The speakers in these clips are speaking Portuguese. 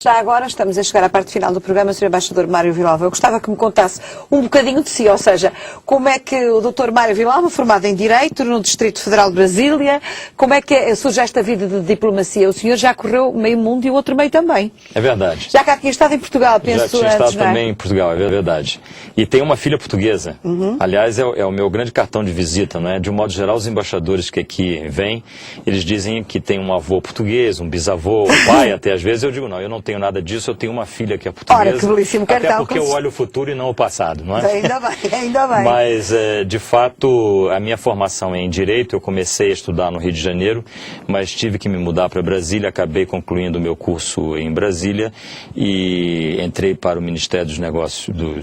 Já agora estamos a chegar à parte final do programa, Sr. Embaixador Mário Villalba. Eu gostava que me contasse um bocadinho de si, ou seja, como é que o Dr. Mário Villalba, formado em Direito no Distrito Federal de Brasília, como é que surge esta vida de diplomacia? O senhor já correu meio mundo e o outro meio também. É verdade. Já cá tinha estado em Portugal, penso antes, já tinha estado não é? também em Portugal, é verdade. E tem uma filha portuguesa. Aliás, é o meu grande cartão de visita, não é? De um modo geral, os embaixadores que aqui vêm, eles dizem que tem um avô português, um bisavô, um pai até às vezes. Eu digo, não, eu não tenho nada disso, eu tenho uma filha que é portuguesa. Olha, que belíssimo cartão. Até porque eu olho o futuro e não o passado, não é? Ainda bem, ainda bem. Mas, de fato, a minha formação é em Direito. Eu comecei a estudar no Rio de Janeiro, mas tive que me mudar para Brasília, acabei concluindo o meu curso em Brasília e entrei para o Ministério dos Negócios, do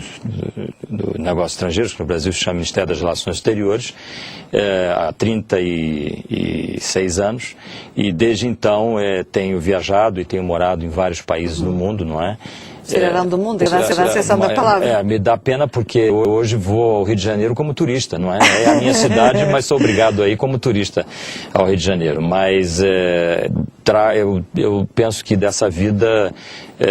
Negócios Estrangeiros, que no Brasil se chama Ministério das Relações Exteriores, há 36 anos, e desde então tenho viajado e tenho morado em vários países do mundo, não é? Cidadão do mundo, graças à acessão da palavra. Me dá pena porque hoje vou ao Rio de Janeiro como turista, não é? É a minha cidade, mas sou obrigado a ir como turista ao Rio de Janeiro. Mas eu penso que dessa vida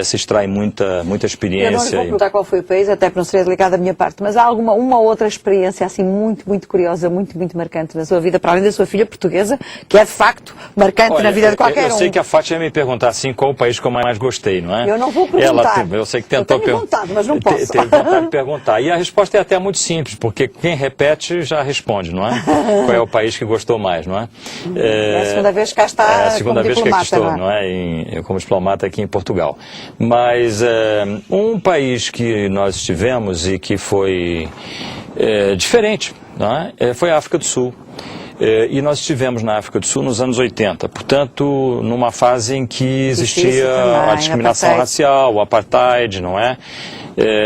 se extrai muita experiência. Eu não lhe vou perguntar qual foi o país, até para não ser delicado da minha parte, mas há uma outra experiência assim muito curiosa, muito marcante na sua vida, para além da sua filha portuguesa, que é de facto marcante na vida de qualquer um. Eu sei que a Fátima ia me perguntar assim qual o país que eu mais gostei, não é? Eu não vou perguntar. Eu sei que tentou vontade, mas não posso. Teve vontade de perguntar. E a resposta é até muito simples, porque quem repete já responde, não é? Qual é o país que gostou mais, não é? É a segunda vez que cá está é a segunda vez que aqui estou, não é? Como diplomata aqui em Portugal. Mas um país que nós estivemos e que foi diferente, não é? Foi a África do Sul. E nós estivemos na África do Sul nos anos 80, portanto, numa fase em que existia a discriminação racial, o apartheid, não é?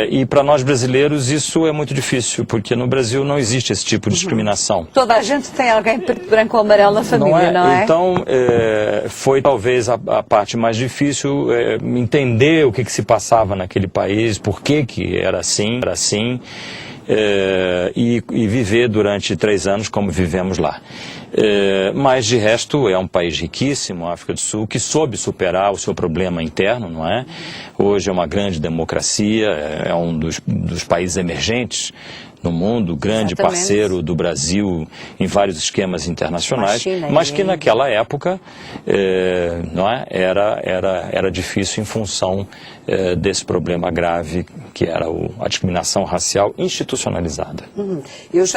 E para nós brasileiros isso é muito difícil, porque no Brasil não existe esse tipo de discriminação. Toda a gente tem alguém preto, branco ou amarelo na família, não é? Então, foi talvez a parte mais difícil, entender o que se passava naquele país, por que era assim. E viver durante 3 anos como vivemos lá. Mas de resto é um país riquíssimo, a África do Sul, que soube superar o seu problema interno, não é? Hoje é uma grande democracia, é um dos países emergentes no mundo, grande parceiro do Brasil em vários esquemas internacionais, mas que naquela época não é? era difícil em função desse problema grave que era a discriminação racial institucionalizada.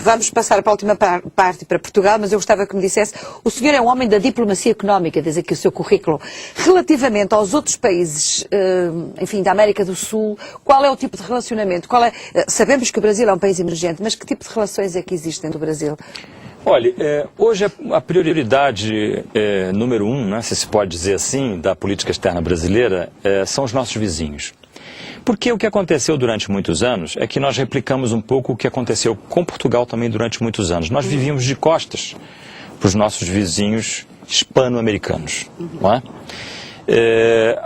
Vamos passar para a última parte, para Portugal, mas eu gostava que me dissesse, o senhor é um homem da diplomacia económica, diz aqui o seu currículo, relativamente aos outros países, enfim, da América do Sul, qual é o tipo de relacionamento? Sabemos que o Brasil é um país emergente, mas que tipo de relações é que existem no Brasil? Olha, hoje a prioridade número 1, né, se pode dizer assim, da política externa brasileira, são os nossos vizinhos. Porque o que aconteceu durante muitos anos é que nós replicamos um pouco o que aconteceu com Portugal também durante muitos anos. Nós vivíamos de costas para os nossos vizinhos hispano-americanos, não é?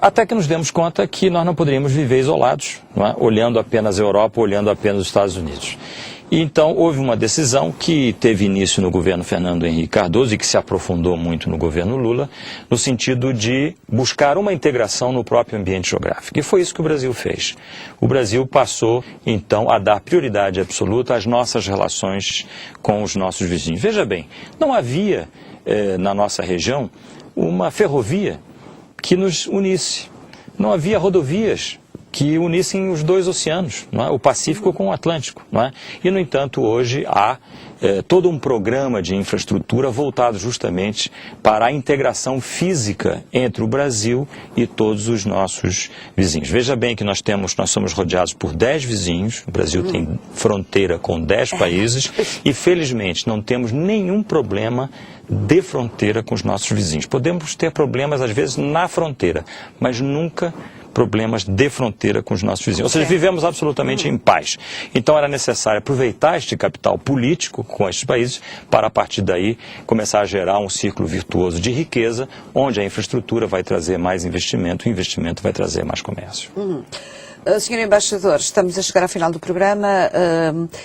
Até que nos demos conta que nós não poderíamos viver isolados, não é? Olhando apenas a Europa, olhando apenas os Estados Unidos. E então houve uma decisão que teve início no governo Fernando Henrique Cardoso e que se aprofundou muito no governo Lula, no sentido de buscar uma integração no próprio ambiente geográfico. E foi isso que o Brasil fez. O Brasil passou, então, a dar prioridade absoluta às nossas relações com os nossos vizinhos. Veja bem, não havia na nossa região uma ferrovia que nos unisse. Não havia rodovias que unissem os dois oceanos, não é? O Pacífico com o Atlântico, não é? E, no entanto, hoje há todo um programa de infraestrutura voltado justamente para a integração física entre o Brasil e todos os nossos vizinhos. Veja bem que nós somos rodeados por 10 vizinhos, o Brasil tem fronteira com 10 países e, felizmente, não temos nenhum problema de fronteira com os nossos vizinhos. Podemos ter problemas, às vezes, na fronteira, mas nunca problemas de fronteira com os nossos vizinhos. Ou seja, vivemos absolutamente em paz. Então era necessário aproveitar este capital político com estes países para, a partir daí, começar a gerar um círculo virtuoso de riqueza, onde a infraestrutura vai trazer mais investimento, e o investimento vai trazer mais comércio. Sr. Embaixador, estamos a chegar ao final do programa.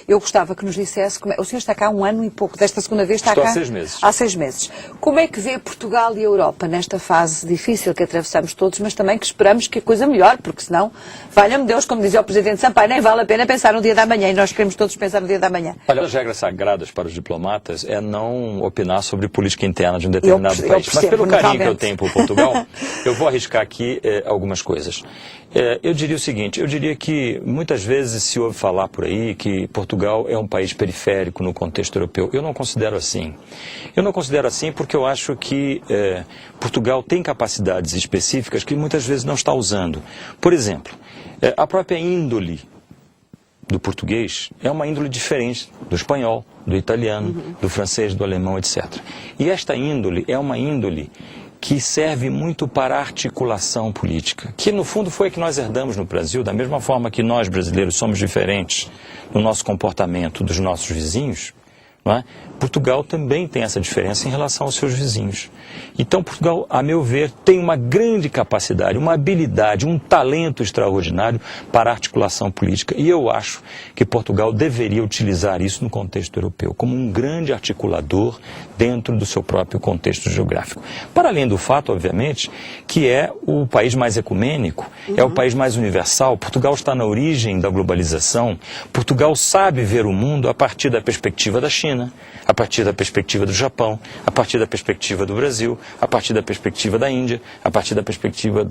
Eu gostava que nos dissesse, o senhor está cá há 1 ano e pouco, desta segunda vez está Estou cá há 6 meses. Há 6 meses. Como é que vê Portugal e a Europa nesta fase difícil que atravessamos todos, mas também que esperamos que a coisa melhore, porque senão, valha-me Deus, como dizia o Presidente Sampaio, nem vale a pena pensar no dia da manhã, e nós queremos todos pensar no dia da manhã. Olha, as regras sagradas para os diplomatas é não opinar sobre política interna de um determinado país. Mas pelo carinho que eu tenho por Portugal, eu vou arriscar aqui algumas coisas. Eu diria o seguinte, eu diria que muitas vezes se ouve falar por aí que Portugal é um país periférico no contexto europeu. Eu não considero assim. Eu não considero assim porque eu acho que Portugal tem capacidades específicas que muitas vezes não está usando. Por exemplo, a própria índole do português é uma índole diferente do espanhol, do italiano, do francês, do alemão, etc. E esta índole é uma índole que serve muito para a articulação política, que no fundo foi a que nós herdamos no Brasil, da mesma forma que nós brasileiros somos diferentes no nosso comportamento dos nossos vizinhos, não é? Portugal também tem essa diferença em relação aos seus vizinhos. Então Portugal, a meu ver, tem uma grande capacidade, uma habilidade, um talento extraordinário para a articulação política. E eu acho que Portugal deveria utilizar isso no contexto europeu, como um grande articulador dentro do seu próprio contexto geográfico. Para além do fato, obviamente, que é o país mais ecumênico, é o país mais universal. Portugal está na origem da globalização. Portugal sabe ver o mundo a partir da perspectiva da China, a partir da perspectiva do Japão, a partir da perspectiva do Brasil, a partir da perspectiva da Índia, a partir da perspectiva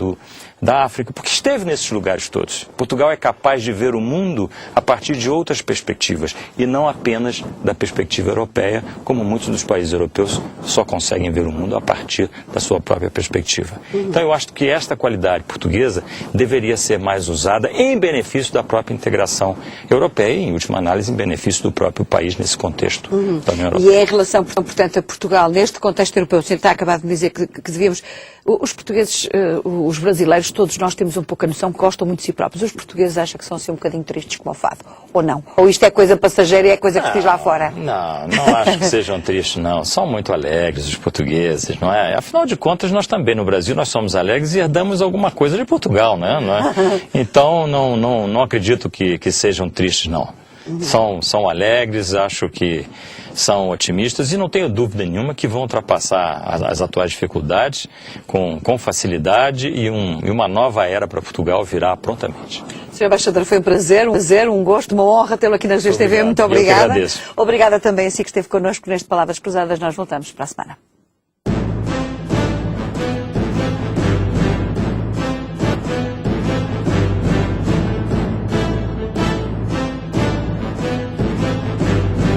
da África, porque esteve nesses lugares todos. Portugal é capaz de ver o mundo a partir de outras perspectivas e não apenas da perspectiva europeia, como muitos dos países europeus só conseguem ver o mundo a partir da sua própria perspectiva. Então eu acho que esta qualidade portuguesa deveria ser mais usada em benefício da própria integração europeia e, em última análise, em benefício do próprio país nesse contexto da União Europeia. E é em relação, portanto, a Portugal, neste contexto europeu, o senhor está acabado de dizer que devíamos, os portugueses, os brasileiros, todos nós temos um pouco a noção que gostam muito de si próprios. Os portugueses acham que são assim um bocadinho tristes como o fado, ou não? Ou isto é coisa passageira e é coisa que se diz lá fora? Não acho que sejam tristes, não. São muito alegres os portugueses, não é? Afinal de contas, nós também no Brasil, nós somos alegres e herdamos alguma coisa de Portugal, né? Não é? Então, não acredito que sejam tristes, não. São alegres, acho que são otimistas e não tenho dúvida nenhuma que vão ultrapassar as atuais dificuldades com facilidade e uma nova era para Portugal virá prontamente. Sr. Embaixador, foi um prazer, um gosto, uma honra tê-lo aqui na GTV. Muito obrigada. Eu que agradeço. Obrigada também a si que esteve connosco neste Palavras Cruzadas. Nós voltamos para a semana.